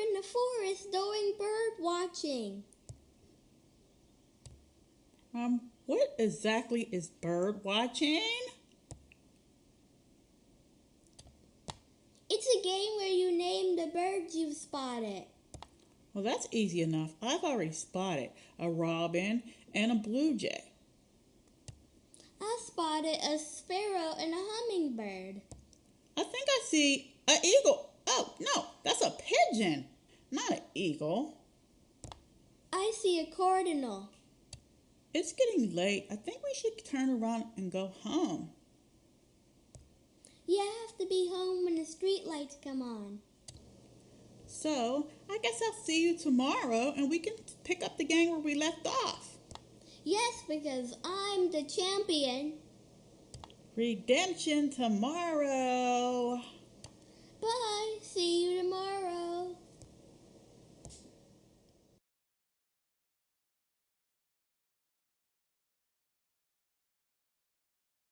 in the forest doing bird watching. What exactly is bird watching? It's a game where you name the birds you've spotted. Well, that's easy enough. I've already spotted a robin and a blue jay. I spotted a sparrow and a hummingbird. I think I see an eagle. Oh, no, that's a pigeon, not an eagle. I see a cardinal. It's getting late. I think we should turn around and go home. You have to be home when the street lights come on. So, I guess I'll see you tomorrow and we can pick up the game where we left off. Yes, because I'm the champion. Redemption tomorrow. Bye. See you